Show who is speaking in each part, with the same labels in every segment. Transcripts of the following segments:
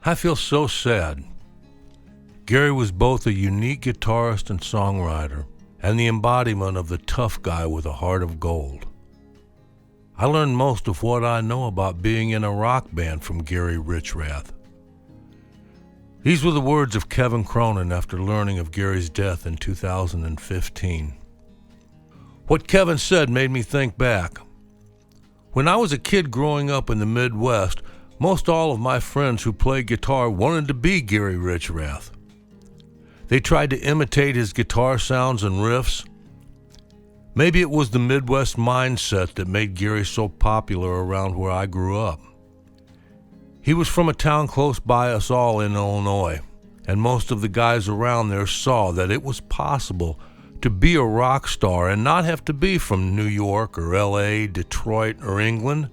Speaker 1: I feel so sad. Gary was both a unique guitarist and songwriter, and the embodiment of the tough guy with a heart of gold. I learned most of what I know about being in a rock band from Gary Richrath. These were the words of Kevin Cronin after learning of Gary's death in 2015. What Kevin said made me think back. When I was a kid growing up in the Midwest, most all of my friends who played guitar wanted to be Gary Richrath. They tried to imitate his guitar sounds and riffs. Maybe it was the Midwest mindset that made Gary so popular around where I grew up. He was from a town close by us all in Illinois, and most of the guys around there saw that it was possible to be a rock star and not have to be from New York or LA, Detroit, or England.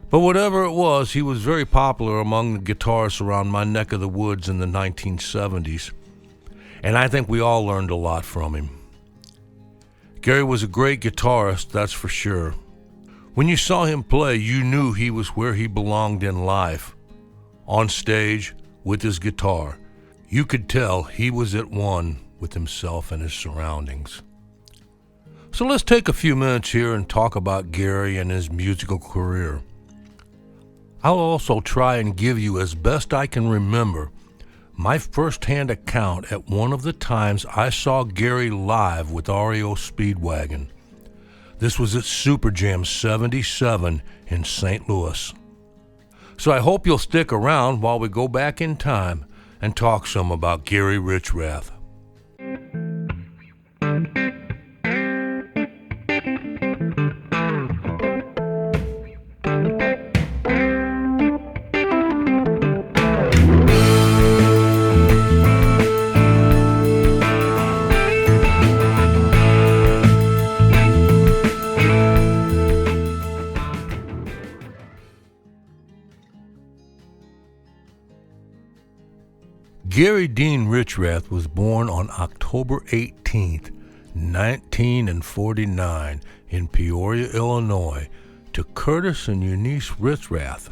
Speaker 1: But whatever it was, he was very popular among the guitarists around my neck of the woods in the 1970s. And I think we all learned a lot from him. Gary was a great guitarist, that's for sure. When you saw him play, you knew he was where he belonged in life. On stage, with his guitar, you could tell he was at one with himself and his surroundings. So let's take a few minutes here and talk about Gary and his musical career. I'll also try and give you, as best I can remember, my first-hand account at one of the times I saw Gary live with REO Speedwagon. This was at Superjam 77 in St. Louis. So I hope you'll stick around while we go back in time and talk some about Gary Richrath. Gary Dean Richrath was born on October 18th, 1949 in Peoria, Illinois, to Curtis and Eunice Richrath.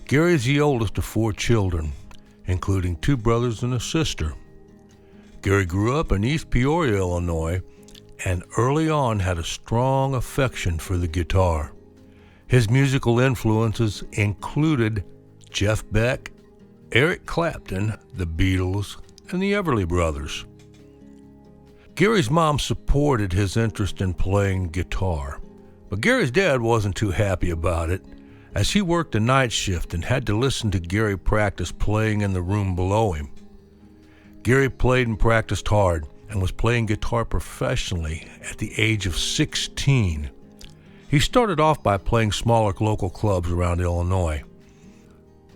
Speaker 1: Gary is the oldest of 4 children, including 2 brothers and a sister. Gary grew up in East Peoria, Illinois, and early on had a strong affection for the guitar. His musical influences included Jeff Beck, Eric Clapton, the Beatles, and the Everly Brothers. Gary's mom supported his interest in playing guitar, but Gary's dad wasn't too happy about it, as he worked a night shift and had to listen to Gary practice playing in the room below him. Gary played and practiced hard and was playing guitar professionally at the age of 16. He started off by playing smaller local clubs around Illinois.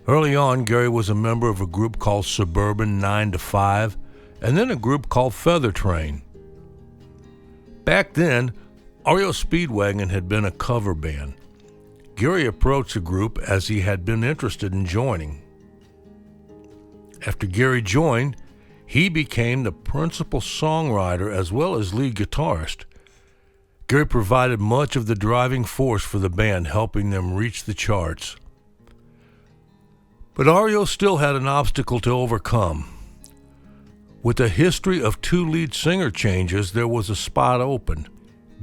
Speaker 1: Early on, Gary was a member of a group called Suburban 9 to 5, and then a group called Feather Train. Back then, REO Speedwagon had been a cover band. Gary approached the group as he had been interested in joining. After Gary joined, he became the principal songwriter as well as lead guitarist. Gary provided much of the driving force for the band, helping them reach the charts. But REO still had an obstacle to overcome. With a history of 2 lead singer changes, there was a spot open.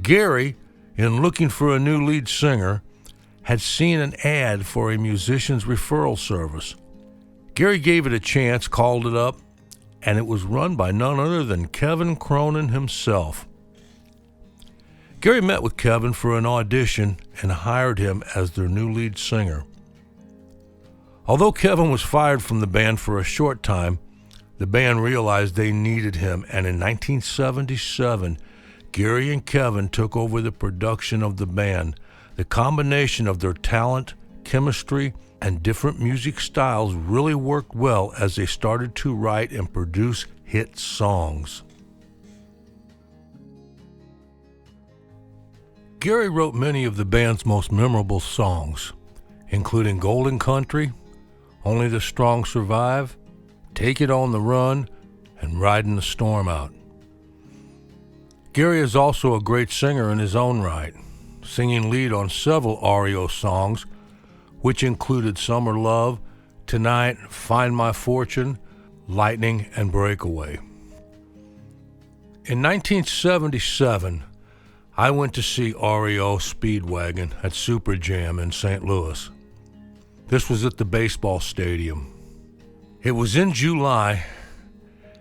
Speaker 1: Gary, in looking for a new lead singer, had seen an ad for a musician's referral service. Gary gave it a chance, called it up, and it was run by none other than Kevin Cronin himself. Gary met with Kevin for an audition and hired him as their new lead singer. Although Kevin was fired from the band for a short time, the band realized they needed him, and in 1977, Gary and Kevin took over the production of the band. The combination of their talent, chemistry, and different music styles really worked well as they started to write and produce hit songs. Gary wrote many of the band's most memorable songs, including Golden Country, Only the Strong Survive, Take It on the Run, and Riding the Storm Out. Gary is also a great singer in his own right, singing lead on several REO songs, which included Summer Love, Tonight, Find My Fortune, Lightning, and Breakaway. In 1977, I went to see REO Speedwagon at Superjam in St. Louis. This was at the baseball stadium. It was in July,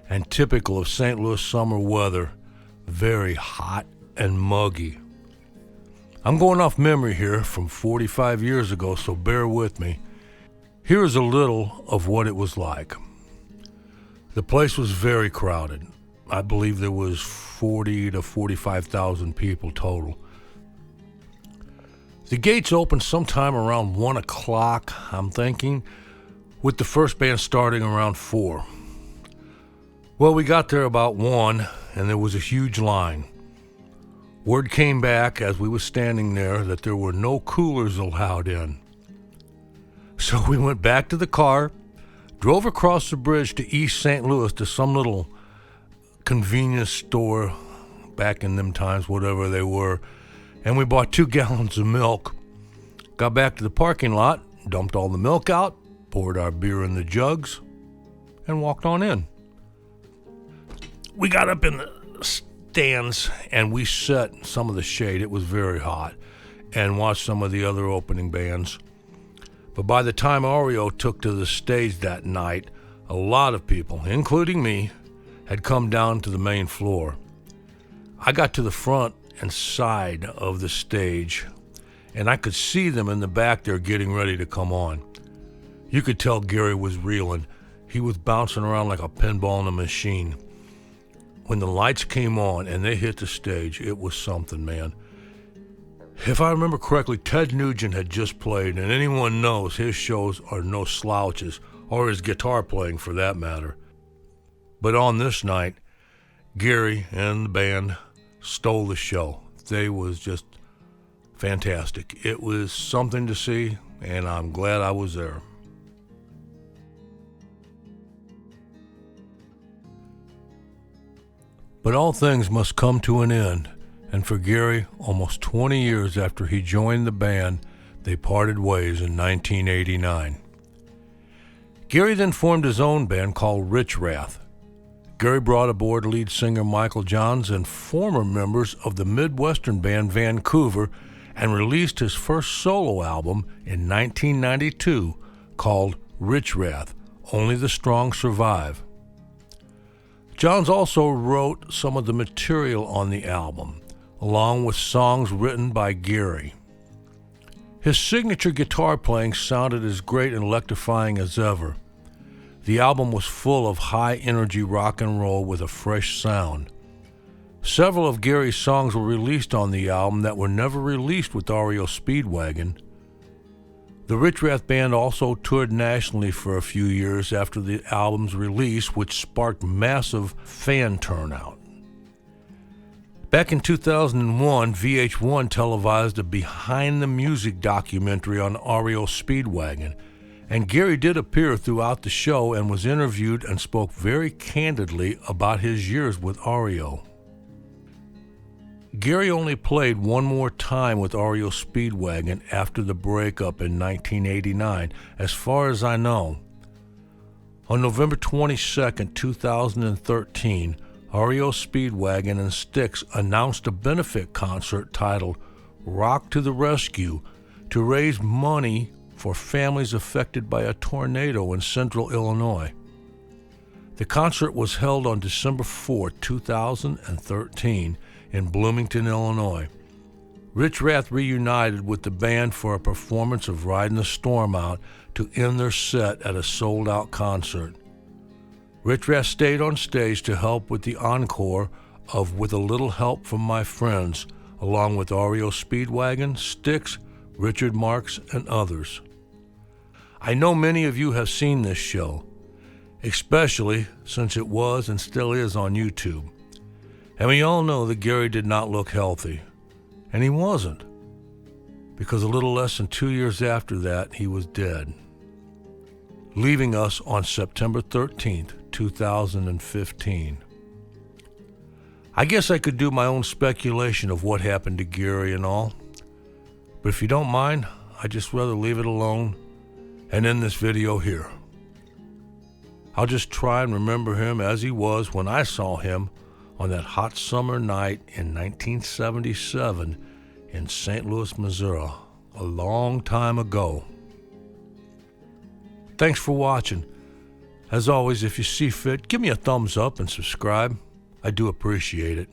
Speaker 1: and typical of St. Louis summer weather, very hot and muggy. I'm going off memory here from 45 years ago, so bear with me. Here is a little of what it was like. The place was very crowded. I believe there was 40 to 45,000 people total. The gates opened sometime around 1 o'clock, I'm thinking, with the first band starting around 4. Well, we got there about 1, and there was a huge line. Word came back as we were standing there that there were no coolers allowed in. So we went back to the car, drove across the bridge to East St. Louis to some little convenience store, back in them times, whatever they were, and we bought 2 gallons of milk. Got back to the parking lot, dumped all the milk out, poured our beer in the jugs, and walked on in. We got up in the stands and we set some of the shade. It was very hot, and watched some of the other opening bands. But by the time REO took to the stage that night, a lot of people, including me, had come down to the main floor. I got to the front and side of the stage, and I could see them in the back there getting ready to come on. You could tell Gary was reeling. He was bouncing around like a pinball in a machine. When the lights came on and they hit the stage, it was something, man. If I remember correctly, Ted Nugent had just played, and anyone knows his shows are no slouches, or his guitar playing for that matter. But on this night, Gary and the band stole the show. They was just fantastic. It was something to see, and I'm glad I was there. But all things must come to an end. And for Gary, almost 20 years after he joined the band, they parted ways in 1989. Gary then formed his own band called Richrath. Gary brought aboard lead singer Michael Johns and former members of the Midwestern band Vancouver, and released his first solo album in 1992 called Richrath, Only the Strong Survive. Johns also wrote some of the material on the album, along with songs written by Gary. His signature guitar playing sounded as great and electrifying as ever. The album was full of high-energy rock and roll with a fresh sound. Several of Gary's songs were released on the album that were never released with REO Speedwagon. The Richrath band also toured nationally for a few years after the album's release, which sparked massive fan turnout. Back in 2001, VH1 televised a behind-the-music documentary on REO Speedwagon, and Gary did appear throughout the show and was interviewed and spoke very candidly about his years with REO. Gary only played one more time with REO Speedwagon after the breakup in 1989, as far as I know. On November 22, 2013, REO Speedwagon and Styx announced a benefit concert titled Rock to the Rescue to raise money for families affected by a tornado in central Illinois. The concert was held on December 4, 2013 in Bloomington, Illinois. Richrath reunited with the band for a performance of Riding the Storm Out to end their set at a sold-out concert. Richrath stayed on stage to help with the encore of With a Little Help from My Friends, along with REO Speedwagon, Styx, Richard Marx, and others. I know many of you have seen this show, especially since it was and still is on YouTube. And we all know that Gary did not look healthy, and he wasn't, because a little less than 2 years after that, he was dead, leaving us on September 13th, 2015. I guess I could do my own speculation of what happened to Gary and all, but if you don't mind, I'd just rather leave it alone and end this video here. I'll just try and remember him as he was when I saw him on that hot summer night in 1977 in St. Louis, Missouri, a long time ago. Thanks for watching. As always, if you see fit, give me a thumbs up and subscribe. I do appreciate it.